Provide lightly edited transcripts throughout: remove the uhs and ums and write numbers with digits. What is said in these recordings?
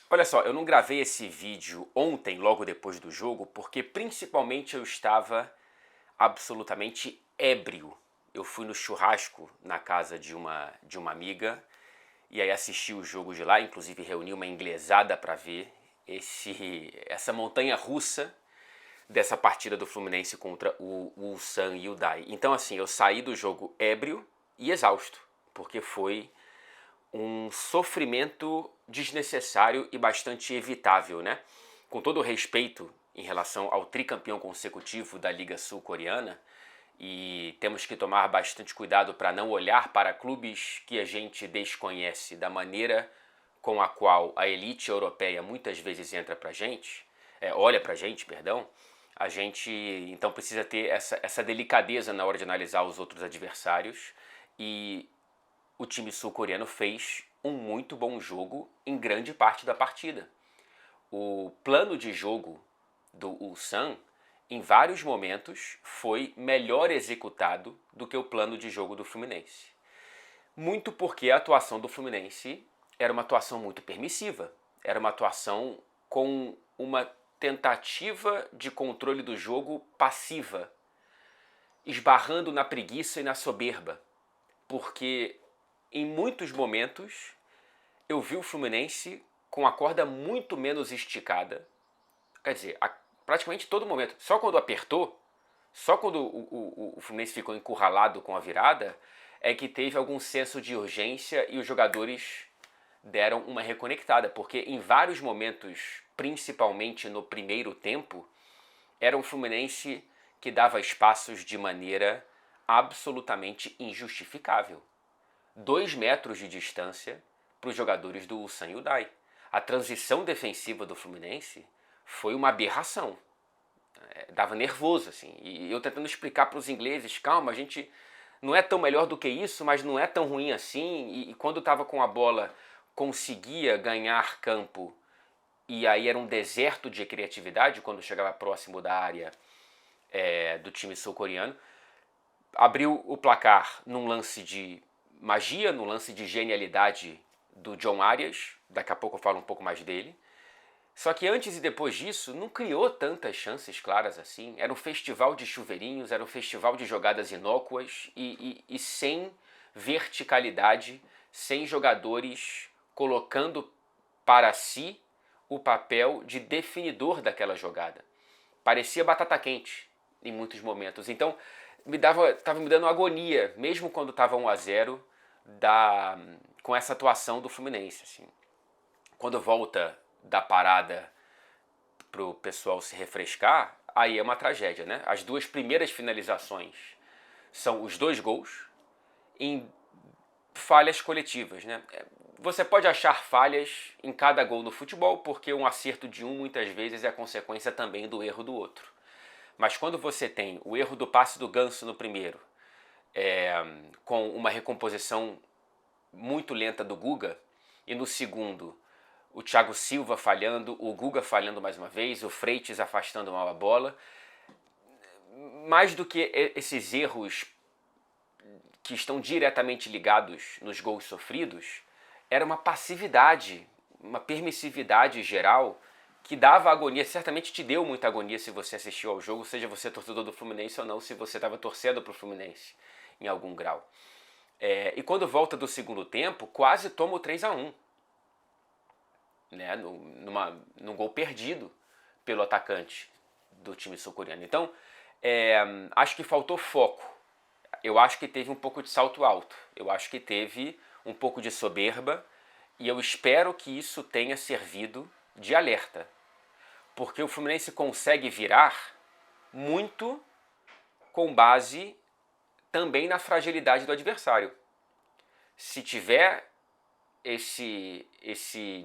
Olha só, eu não gravei esse vídeo ontem, logo depois do jogo, porque principalmente eu estava absolutamente ébrio. Eu fui no churrasco na casa de uma amiga e aí assisti o jogo de lá, inclusive reuni uma inglesada para ver essa montanha russa dessa partida do Fluminense contra o Ulsan Hyundai. Então assim, eu saí do jogo ébrio e exausto, porque foi um sofrimento desnecessário e bastante evitável, né? Com todo o respeito em relação ao tricampeão consecutivo da Liga Sul-Coreana, e temos que tomar bastante cuidado para não olhar para clubes que a gente desconhece da maneira com a qual a elite europeia muitas vezes entra pra gente, olha pra gente, perdão. A gente então precisa ter essa delicadeza na hora de analisar os outros adversários, e o time sul-coreano fez um muito bom jogo em grande parte da partida. O plano de jogo do Ulsan, em vários momentos, foi melhor executado do que o plano de jogo do Fluminense. Muito porque a atuação do Fluminense era uma atuação muito permissiva. Era uma atuação com uma tentativa de controle do jogo passiva, esbarrando na preguiça e na soberba. Porque em muitos momentos eu vi o Fluminense com a corda muito menos esticada. Quer dizer, praticamente todo momento. Só quando apertou, só quando o Fluminense ficou encurralado com a virada, é que teve algum senso de urgência e os jogadores deram uma reconectada. Porque em vários momentos, principalmente no primeiro tempo, era um Fluminense que dava espaços de maneira absolutamente injustificável. 2 metros de distância para os jogadores do Ulsan Hyundai. A transição defensiva do Fluminense foi uma aberração. Dava nervoso, assim. E eu tentando explicar para os ingleses, calma, a gente não é tão melhor do que isso, mas não é tão ruim assim. E quando estava com a bola, conseguia ganhar campo. E aí era um deserto de criatividade quando chegava próximo da área do time sul-coreano. Abriu o placar num lance de magia, num lance de genialidade do John Arias. Daqui a pouco eu falo um pouco mais dele. Só que antes e depois disso, não criou tantas chances claras assim. Era um festival de chuveirinhos, era um festival de jogadas inócuas e sem verticalidade, sem jogadores colocando para si o papel de definidor daquela jogada. Parecia batata quente em muitos momentos. Então, estava me dando agonia, mesmo quando estava 1-0, com essa atuação do Fluminense. Assim. Quando volta da parada para o pessoal se refrescar, aí é uma tragédia, né? As duas primeiras finalizações são os 2 gols em falhas coletivas, né? Você pode achar falhas em cada gol no futebol, porque um acerto de um muitas vezes é a consequência também do erro do outro. Mas quando você tem o erro do passe do Ganso no primeiro, com uma recomposição muito lenta do Guga, e no segundo o Thiago Silva falhando, o Guga falhando mais uma vez, o Freitas afastando mal a bola, mais do que esses erros que estão diretamente ligados nos gols sofridos, era uma passividade, uma permissividade geral que dava agonia, certamente te deu muita agonia se você assistiu ao jogo, seja você torcedor do Fluminense ou não, se você estava torcendo para o Fluminense em algum grau. E quando volta do segundo tempo, quase toma o 3-1, né, num gol perdido pelo atacante do time sul-coreano. Então, acho que faltou foco. Eu acho que teve um pouco de salto alto. Eu acho que teve um pouco de soberba. E eu espero que isso tenha servido de alerta. Porque o Fluminense consegue virar muito com base também na fragilidade do adversário. Se tiver esse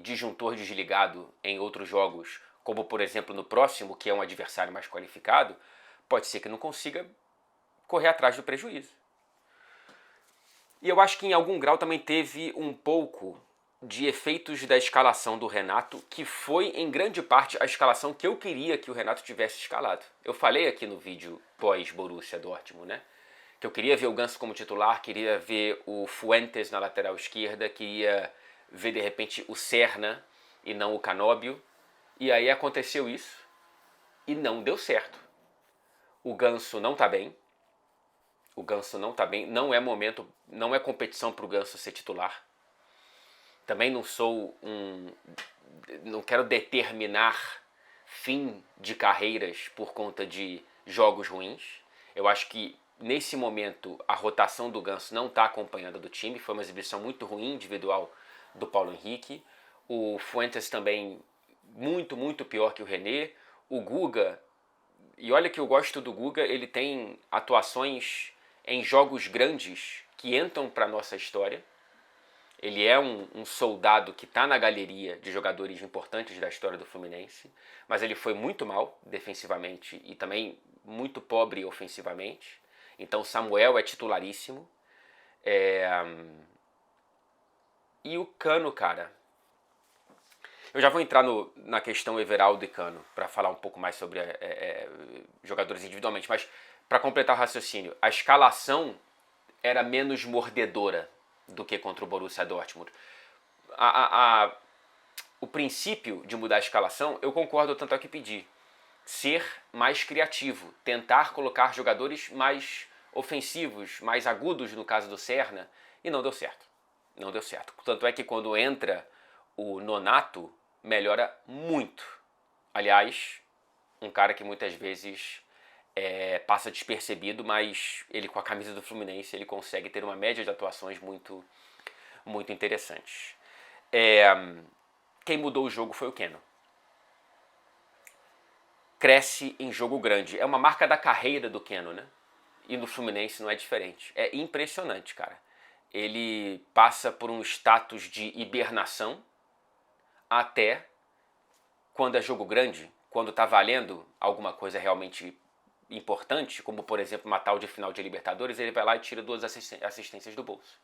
disjuntor desligado em outros jogos, como por exemplo no próximo, que é um adversário mais qualificado, pode ser que não consiga correr atrás do prejuízo. E eu acho que em algum grau também teve um pouco de efeitos da escalação do Renato, que foi em grande parte a escalação que eu queria que o Renato tivesse escalado. Eu falei aqui no vídeo pós-Borussia Dortmund, né? Que eu queria ver o Ganso como titular, queria ver o Fuentes na lateral esquerda, queria ver de repente o Serna e não o Canóbio. E aí aconteceu isso e não deu certo. O Ganso não tá bem. O Ganso não tá bem. Não é momento, não é competição pro Ganso ser titular. Também não quero determinar fim de carreiras por conta de jogos ruins. Eu acho que nesse momento a rotação do Ganso não está acompanhando do time. Foi uma exibição muito ruim individual do Paulo Henrique. O Fuentes também muito pior que o René. O Guga, e olha que eu gosto do Guga, ele tem atuações em jogos grandes que entram para nossa história. Ele é um soldado que está na galeria de jogadores importantes da história do Fluminense, mas ele foi muito mal defensivamente e também muito pobre ofensivamente. Então Samuel é titularíssimo. E o Cano, cara. Eu já vou entrar na questão Everaldo e Cano para falar um pouco mais sobre jogadores individualmente, mas para completar o raciocínio, a escalação era menos mordedora do que contra o Borussia Dortmund. O princípio de mudar a escalação, eu concordo, tanto é que pedi. Ser mais criativo, tentar colocar jogadores mais ofensivos, mais agudos no caso do Serna, e não deu certo. Não deu certo. Tanto é que quando entra o Nonato, melhora muito. Aliás, um cara que muitas vezes passa despercebido, mas ele com a camisa do Fluminense ele consegue ter uma média de atuações muito interessantes. Quem mudou o jogo foi o Keno. Cresce em jogo grande. É uma marca da carreira do Keno, né? E no Fluminense não é diferente. É impressionante, cara. Ele passa por um status de hibernação até quando é jogo grande, quando tá valendo alguma coisa realmente importante, como por exemplo uma tal de final de Libertadores, ele vai lá e tira 2 assistências do bolso.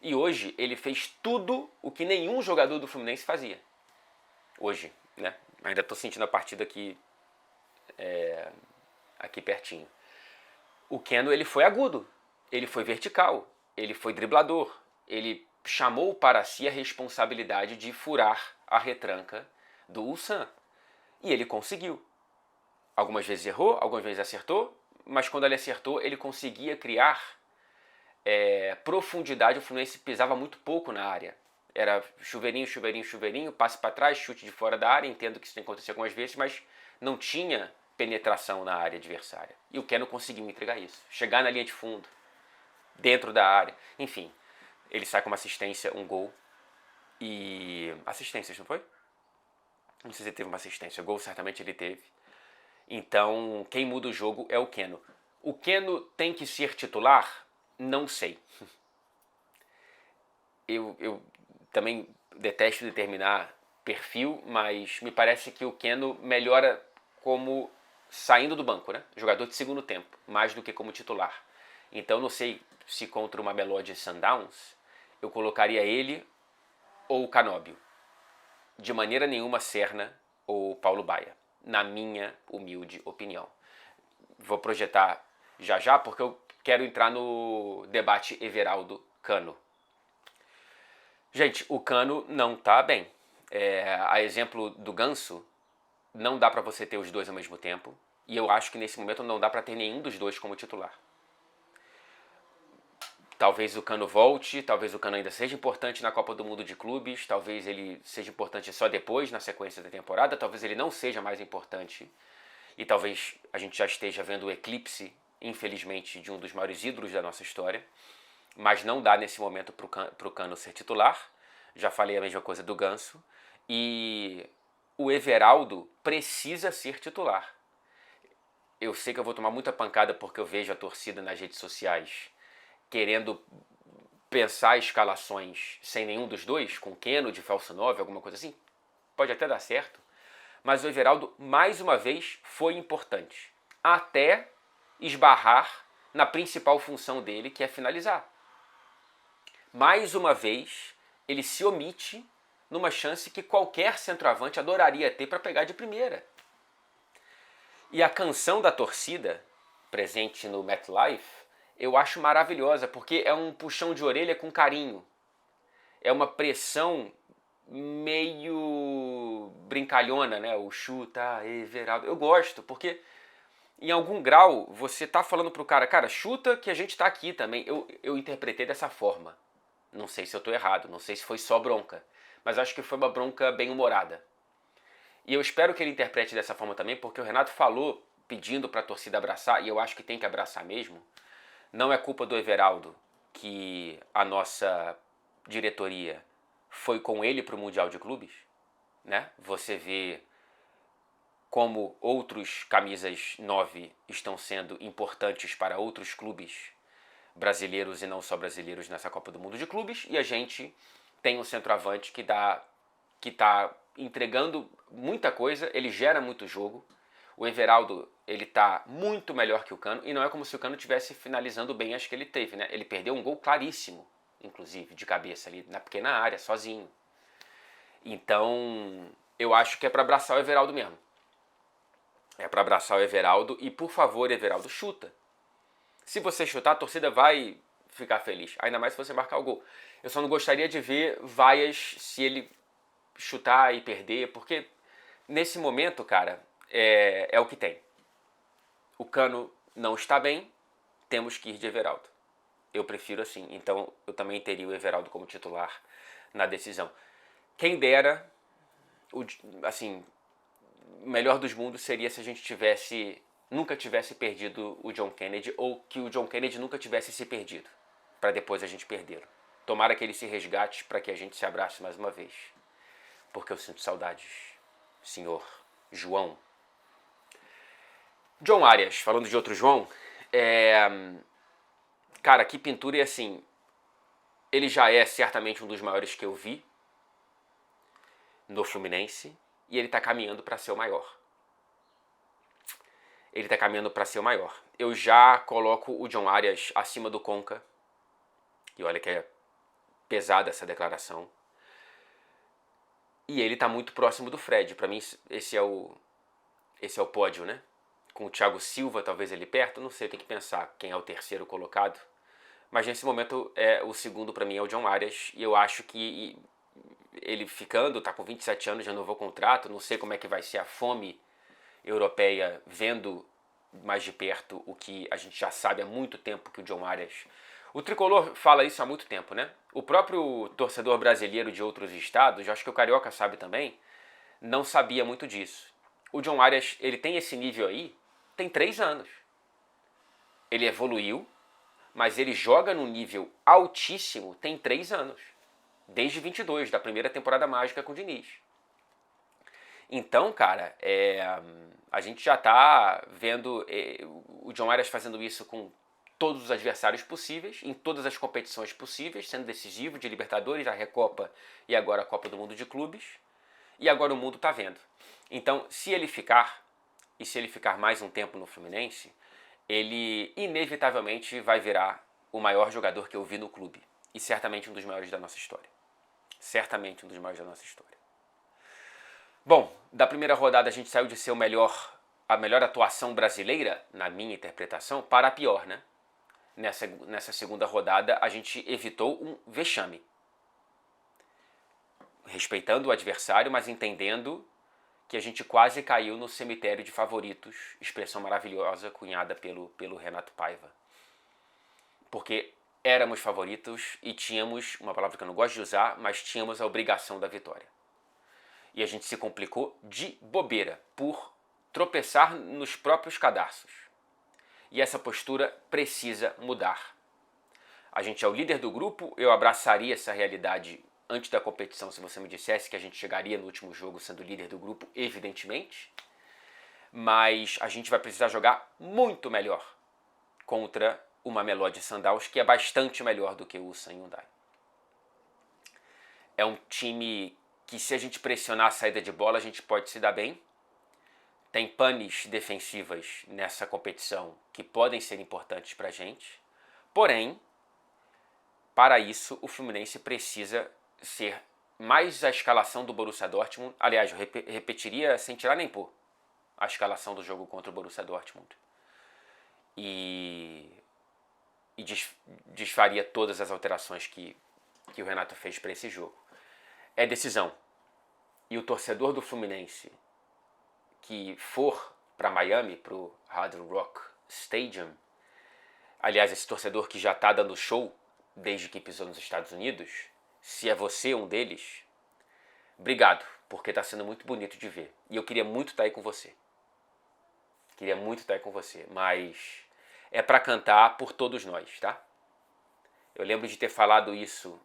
E hoje ele fez tudo o que nenhum jogador do Fluminense fazia. Hoje, né? Ainda tô sentindo a partida aqui pertinho. O Keno, ele foi agudo, ele foi vertical, ele foi driblador, ele chamou para si a responsabilidade de furar a retranca do Ulsan. E ele conseguiu. Algumas vezes errou, algumas vezes acertou, mas quando ele acertou, ele conseguia criar profundidade. O Fluminense pisava muito pouco na área. Era chuveirinho, passe para trás, chute de fora da área. Entendo que isso tem acontecido algumas vezes, mas não tinha penetração na área adversária. E o Keno conseguiu entregar isso. Chegar na linha de fundo, dentro da área. Enfim, ele sai com uma assistência, um gol. E assistências, não foi? Não sei se ele teve uma assistência. Gol certamente ele teve. Então, quem muda o jogo é o Keno. O Keno tem que ser titular? Não sei. Eu também detesto determinar perfil, mas me parece que o Keno melhora como saindo do banco, né? Jogador de segundo tempo, mais do que como titular. Então, não sei se contra uma Mamelodi Sundowns eu colocaria ele ou o Canóbio. De maneira nenhuma Serna ou Paulo Baia, na minha humilde opinião. Vou projetar já porque eu quero entrar no debate Everaldo-Cano. Gente, o Cano não tá bem. A exemplo do Ganso, não dá para você ter os dois ao mesmo tempo. E eu acho que nesse momento não dá para ter nenhum dos dois como titular. Talvez o Cano volte, talvez o Cano ainda seja importante na Copa do Mundo de Clubes, talvez ele seja importante só depois, na sequência da temporada, talvez ele não seja mais importante. E talvez a gente já esteja vendo o eclipse, infelizmente, de um dos maiores ídolos da nossa história. Mas não dá nesse momento para o Cano ser titular. Já falei a mesma coisa do Ganso. E o Everaldo precisa ser titular. Eu sei que eu vou tomar muita pancada porque eu vejo a torcida nas redes sociais querendo pensar escalações sem nenhum dos dois, com Keno de falso 9, alguma coisa assim. Pode até dar certo. Mas o Everaldo, mais uma vez, foi importante. Até esbarrar na principal função dele, que é finalizar. Mais uma vez, ele se omite numa chance que qualquer centroavante adoraria ter para pegar de primeira. E a canção da torcida, presente no MetLife, eu acho maravilhosa, porque é um puxão de orelha com carinho. É uma pressão meio brincalhona, né? O chuta, Everaldo. Eu gosto, porque em algum grau você tá falando pro cara, cara, chuta que a gente tá aqui também. Eu interpretei dessa forma. Não sei se eu tô errado, não sei se foi só bronca, mas acho que foi uma bronca bem humorada. E eu espero que ele interprete dessa forma também, porque o Renato falou pedindo pra torcida abraçar, e eu acho que tem que abraçar mesmo. Não é culpa do Everaldo que a nossa diretoria foi com ele pro Mundial de Clubes, né? Você vê como outros camisas 9 estão sendo importantes para outros clubes brasileiros e não só brasileiros nessa Copa do Mundo de Clubes, e a gente tem um centroavante que tá entregando muita coisa, ele gera muito jogo. O Everaldo, ele tá muito melhor que o Cano, e não é como se o Cano estivesse finalizando bem as que ele teve, né? Ele perdeu um gol claríssimo, inclusive, de cabeça ali na pequena área, sozinho. Então, eu acho que é para abraçar o Everaldo mesmo. É para abraçar o Everaldo e, por favor, Everaldo, chuta. Se você chutar, a torcida vai ficar feliz. Ainda mais se você marcar o gol. Eu só não gostaria de ver vaias se ele chutar e perder, porque nesse momento, cara, é o que tem. O Cano não está bem, temos que ir de Everaldo. Eu prefiro assim. Então eu também teria o Everaldo como titular na decisão. Quem dera, assim, o melhor dos mundos seria se a gente nunca tivesse perdido o John Kennedy, ou que o John Kennedy nunca tivesse se perdido, para depois a gente perdê-lo. Tomara que ele se resgate para que a gente se abrace mais uma vez, porque eu sinto saudades, senhor João. John Arias, falando de outro João, cara, que pintura, e assim, ele já é certamente um dos maiores que eu vi no Fluminense, e ele tá caminhando para ser o maior. Ele tá caminhando para ser o maior. Eu já coloco o John Arias acima do Conca, e olha que é pesada essa declaração. E ele tá muito próximo do Fred. Para mim, esse é o pódio, né? Com o Thiago Silva, talvez ele perto, não sei, tem que pensar quem é o terceiro colocado. Mas nesse momento, o segundo para mim é o John Arias, e eu acho que ele ficando, tá com 27 anos, já renovou o contrato, não sei como é que vai ser a fome europeia vendo mais de perto o que a gente já sabe há muito tempo que o John Arias... O Tricolor fala isso há muito tempo, né? O próprio torcedor brasileiro de outros estados, eu acho que o Carioca sabe também, não sabia muito disso. O John Arias, ele tem esse nível aí, tem 3 anos. Ele evoluiu, mas ele joga num nível altíssimo tem 3 anos. Desde 22, da primeira temporada mágica com o Diniz. Então, cara, a gente já tá vendo o John Arias fazendo isso com todos os adversários possíveis, em todas as competições possíveis, sendo decisivo de Libertadores, a Recopa e agora a Copa do Mundo de Clubes. E agora o mundo tá vendo. Então, se ele ficar, e se ele ficar mais um tempo no Fluminense, ele inevitavelmente vai virar o maior jogador que eu vi no clube. E certamente um dos maiores da nossa história. Certamente um dos maiores da nossa história. Bom, da primeira rodada a gente saiu de ser a melhor atuação brasileira, na minha interpretação, para a pior, né? Nessa segunda rodada a gente evitou um vexame. Respeitando o adversário, mas entendendo que a gente quase caiu no cemitério de favoritos, expressão maravilhosa cunhada pelo Renato Paiva. Porque éramos favoritos e tínhamos, uma palavra que eu não gosto de usar, mas tínhamos a obrigação da vitória. E a gente se complicou de bobeira, por tropeçar nos próprios cadarços. E essa postura precisa mudar. A gente é o líder do grupo, eu abraçaria essa realidade antes da competição se você me dissesse que a gente chegaria no último jogo sendo líder do grupo, evidentemente. Mas a gente vai precisar jogar muito melhor contra o Mamelodi Sundowns, que é bastante melhor do que o Ulsan Hyundai. É um time que, se a gente pressionar a saída de bola, a gente pode se dar bem. Tem panes defensivas nessa competição que podem ser importantes pra gente. Porém, para isso, o Fluminense precisa ser mais a escalação do Borussia Dortmund. Aliás, eu repetiria sem tirar nem pôr a escalação do jogo contra o Borussia Dortmund. E desfaria todas as alterações que o Renato fez para esse jogo. é decisão. E o torcedor do Fluminense que for para Miami, para o Hard Rock Stadium, aliás, esse torcedor que já está dando show desde que pisou nos Estados Unidos, se é você um deles, obrigado, porque está sendo muito bonito de ver. E eu queria muito estar aí com você. Queria muito estar aí com você, mas é para cantar por todos nós, tá? Eu lembro de ter falado isso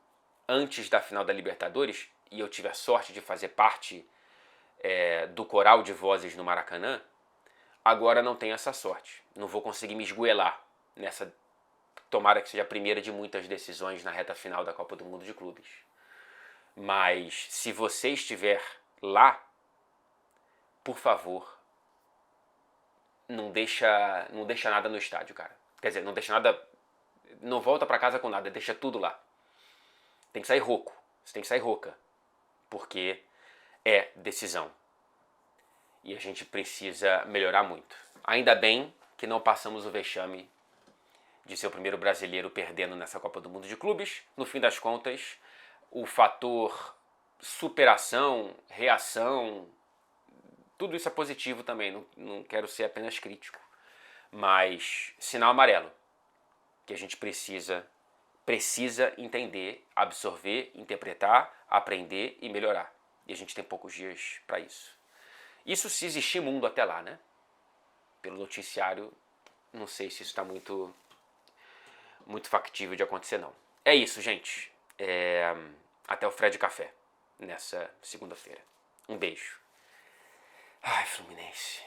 antes da final da Libertadores, e eu tive a sorte de fazer parte do coral de vozes no Maracanã. Agora não tenho essa sorte. Não vou conseguir me esgoelar nessa, tomara que seja a primeira de muitas decisões na reta final da Copa do Mundo de Clubes. Mas se você estiver lá, por favor, não deixa nada no estádio, cara. Quer dizer, não deixa nada, não volta pra casa com nada, deixa tudo lá. Tem que sair rouco, você tem que sair rouca, porque é decisão. E a gente precisa melhorar muito. Ainda bem que não passamos o vexame de ser o primeiro brasileiro perdendo nessa Copa do Mundo de Clubes. No fim das contas, o fator superação, reação, tudo isso é positivo também, não quero ser apenas crítico. Mas sinal amarelo, que a gente precisa entender, absorver, interpretar, aprender e melhorar. E a gente tem poucos dias para isso. Isso se existir mundo até lá, né? Pelo noticiário, não sei se isso está muito factível de acontecer, não. É isso, gente. Até o Fred Café nessa segunda-feira. Um beijo. Ai, Fluminense.